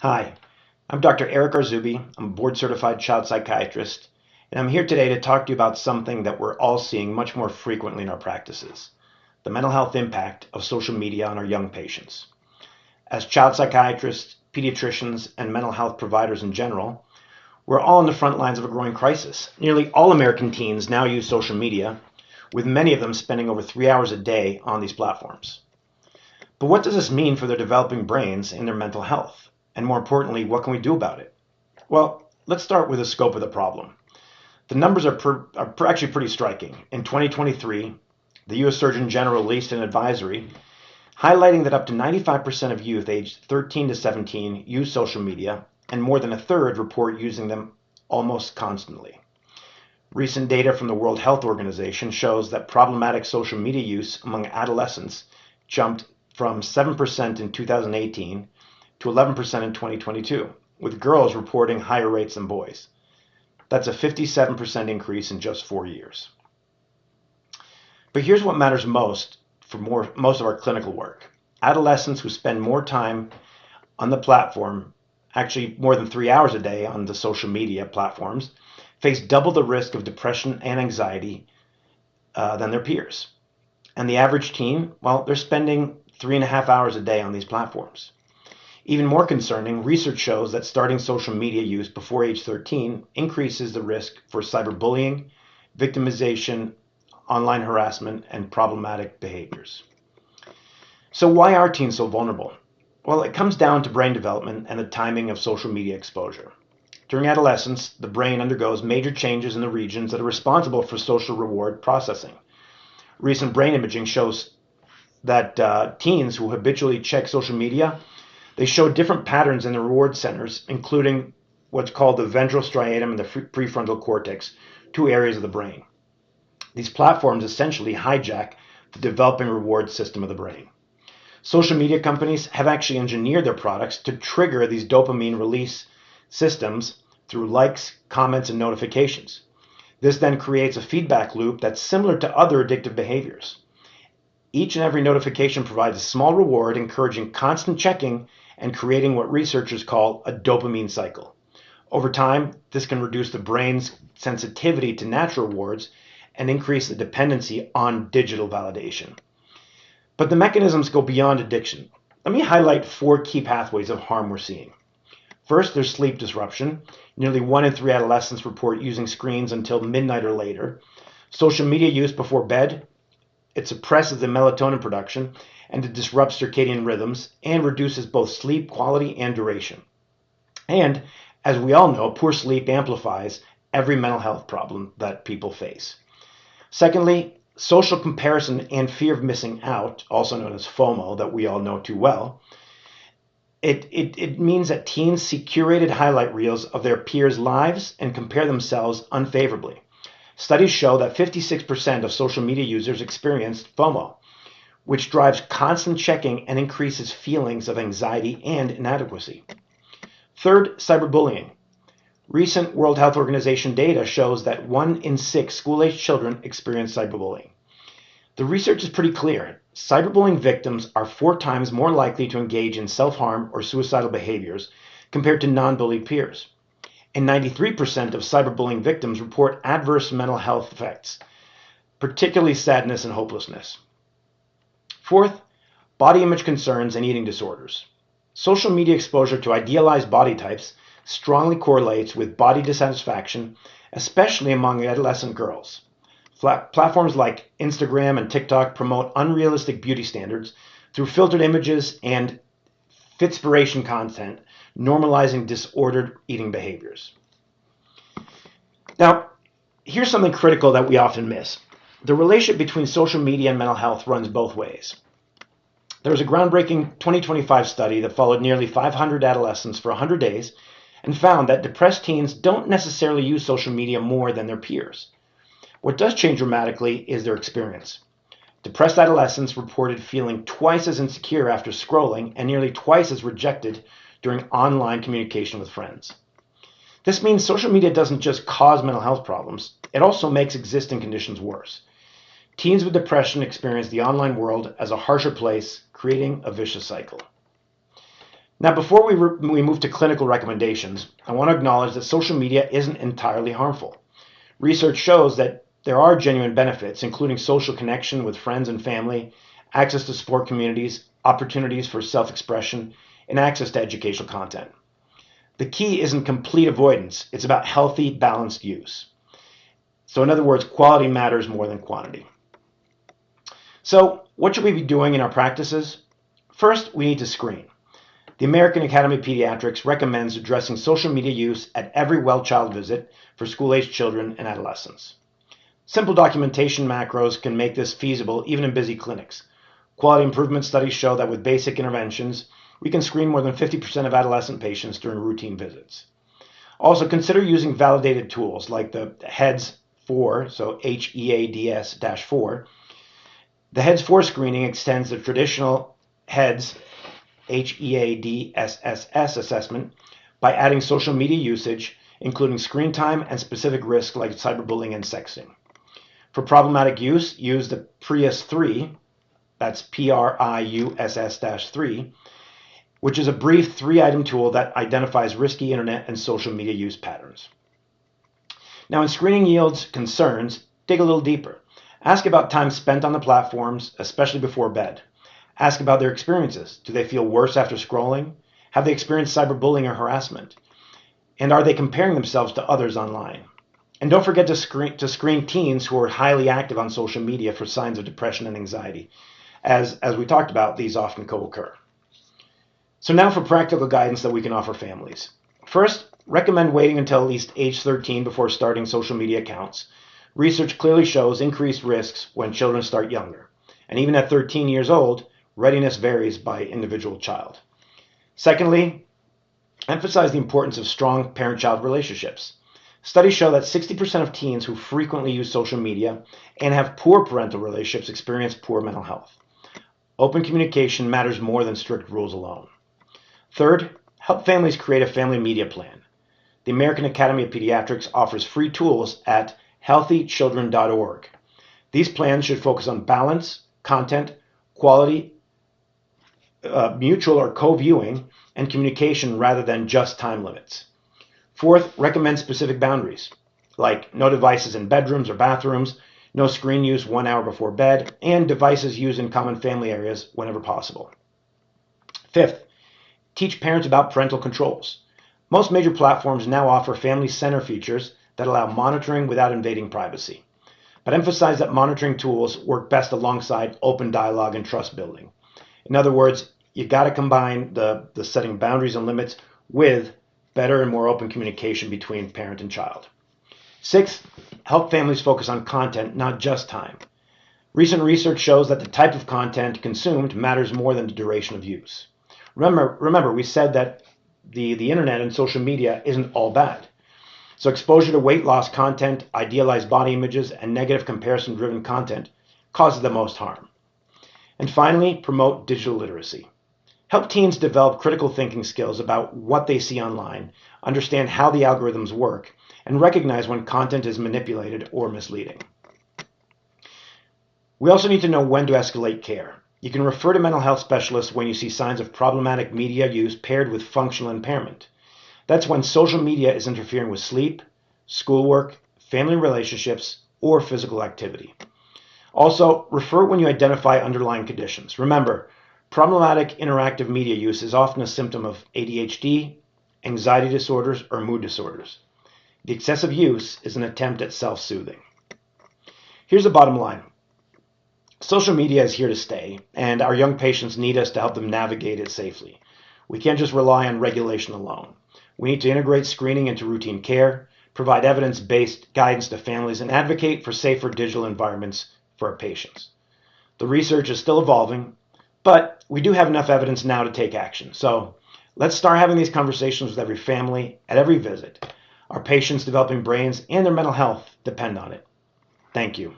Hi, I'm Dr. Eric Arzubi. I'm a board-certified child psychiatrist, and I'm here today to talk to you about something that we're all seeing much more frequently in our practices, the mental health impact of social media on our young patients. As child psychiatrists, pediatricians, and mental health providers in general, we're all on the front lines of a growing crisis. Nearly all American teens now use social media, with many of them spending over 3 hours a day on these platforms. But what does this mean for their developing brains and their mental health? And more importantly, what can we do about it? Well, let's start with the scope of the problem. The numbers are actually pretty striking. In 2023, the U.S. Surgeon General released an advisory highlighting that up to 95% of youth aged 13 to 17 use social media, and more than a third report using them almost constantly. Recent data from the World Health Organization shows that problematic social media use among adolescents jumped from 7% in 2018 to 11% in 2022, with girls reporting higher rates than boys. That's a 57% increase in just 4 years. But here's what matters most for most of our clinical work. Adolescents who spend more time on the platform, actually more than 3 hours a day on the social media platforms, face double the risk of depression and anxiety than their peers. And the average teen, well, they're spending 3.5 hours a day on these platforms. Even more concerning, research shows that starting social media use before age 13 increases the risk for cyberbullying, victimization, online harassment, and problematic behaviors. So why are teens so vulnerable? Well, it comes down to brain development and the timing of social media exposure. During adolescence, the brain undergoes major changes in the regions that are responsible for social reward processing. Recent brain imaging shows that teens who habitually check social media, they show different patterns in the reward centers, including what's called the ventral striatum and the prefrontal cortex, two areas of the brain. These platforms essentially hijack the developing reward system of the brain. Social media companies have actually engineered their products to trigger these dopamine release systems through likes, comments, and notifications. This then creates a feedback loop that's similar to other addictive behaviors. Each and every notification provides a small reward, encouraging constant checking and creating what researchers call a dopamine cycle. Over time, this can reduce the brain's sensitivity to natural rewards and increase the dependency on digital validation. But the mechanisms go beyond addiction. Let me highlight 4 key pathways of harm we're seeing. First, there's sleep disruption. Nearly 1 in 3 adolescents report using screens until midnight or later. Social media use before bed, it suppresses the melatonin production and it disrupts circadian rhythms and reduces both sleep quality and duration. And as we all know, poor sleep amplifies every mental health problem that people face. Secondly, social comparison and fear of missing out, also known as FOMO, that we all know too well, it means that teens see curated highlight reels of their peers' lives and compare themselves unfavorably. Studies show that 56% of social media users experience FOMO, which drives constant checking and increases feelings of anxiety and inadequacy. Third, cyberbullying. Recent World Health Organization data shows that 1 in 6 school-aged children experience cyberbullying. The research is pretty clear. Cyberbullying victims are 4 times more likely to engage in self-harm or suicidal behaviors compared to non-bullied peers. And 93% of cyberbullying victims report adverse mental health effects, particularly sadness and hopelessness. Fourth, body image concerns and eating disorders. Social media exposure to idealized body types strongly correlates with body dissatisfaction, especially among adolescent girls. Platforms like Instagram and TikTok promote unrealistic beauty standards through filtered images and fitspiration content, normalizing disordered eating behaviors. Now, here's something critical that we often miss. The relationship between social media and mental health runs both ways. There was a groundbreaking 2025 study that followed nearly 500 adolescents for 100 days and found that depressed teens don't necessarily use social media more than their peers. What does change dramatically is their experience. Depressed adolescents reported feeling twice as insecure after scrolling and nearly twice as rejected during online communication with friends. This means social media doesn't just cause mental health problems, it also makes existing conditions worse. Teens with depression experience the online world as a harsher place, creating a vicious cycle. Now, before we move to clinical recommendations, I want to acknowledge that social media isn't entirely harmful. Research shows that there are genuine benefits, including social connection with friends and family, access to support communities, opportunities for self-expression, and access to educational content. The key isn't complete avoidance, it's about healthy, balanced use. So in other words, quality matters more than quantity. So what should we be doing in our practices? First, we need to screen. The American Academy of Pediatrics recommends addressing social media use at every well child visit for school-aged children and adolescents. Simple documentation macros can make this feasible even in busy clinics. Quality improvement studies show that with basic interventions, we can screen more than 50% of adolescent patients during routine visits. Also, consider using validated tools like the HEADS-4, so HEADS-4. The HEADS-4 screening extends the traditional HEADS HEADSSS assessment by adding social media usage, including screen time and specific risks like cyberbullying and sexting. For problematic use, use the PRIUS-3, that's PRIUSS-3, which is a brief 3-item tool that identifies risky internet and social media use patterns. Now, in screening yields concerns, dig a little deeper. Ask about time spent on the platforms, especially before bed. Ask about their experiences. Do they feel worse after scrolling? Have they experienced cyberbullying or harassment? And are they comparing themselves to others online? And don't forget to screen teens who are highly active on social media for signs of depression and anxiety. As we talked about, these often co-occur. So now for practical guidance that we can offer families. First, recommend waiting until at least age 13 before starting social media accounts. Research clearly shows increased risks when children start younger. And even at 13 years old, readiness varies by individual child. Secondly, emphasize the importance of strong parent-child relationships. Studies show that 60% of teens who frequently use social media and have poor parental relationships experience poor mental health. Open communication matters more than strict rules alone. Third, help families create a family media plan. The American Academy of Pediatrics offers free tools at healthychildren.org. These plans should focus on balance, content, quality, mutual or co-viewing, and communication rather than just time limits. Fourth, recommend specific boundaries, like no devices in bedrooms or bathrooms, no screen use 1 hour before bed, and devices used in common family areas whenever possible. Fifth, teach parents about parental controls. Most major platforms now offer family center features that allow monitoring without invading privacy. But emphasize that monitoring tools work best alongside open dialogue and trust building. In other words, you got to combine the setting boundaries and limits with better and more open communication between parent and child. Sixth, help families focus on content, not just time. Recent research shows that the type of content consumed matters more than the duration of use. Remember, we said that the internet and social media isn't all bad. So exposure to weight loss content, idealized body images, and negative comparison-driven content causes the most harm. And finally, promote digital literacy. Help teens develop critical thinking skills about what they see online, understand how the algorithms work, and recognize when content is manipulated or misleading. We also need to know when to escalate care. You can refer to mental health specialists when you see signs of problematic media use paired with functional impairment. That's when social media is interfering with sleep, schoolwork, family relationships, or physical activity. Also, refer when you identify underlying conditions. Remember, problematic interactive media use is often a symptom of ADHD, anxiety disorders, or mood disorders. The excessive use is an attempt at self-soothing. Here's the bottom line. Social media is here to stay, and our young patients need us to help them navigate it safely. We can't just rely on regulation alone. We need to integrate screening into routine care, provide evidence-based guidance to families, and advocate for safer digital environments for our patients. The research is still evolving, but we do have enough evidence now to take action. So let's start having these conversations with every family at every visit. Our patients' developing brains and their mental health depend on it. Thank you.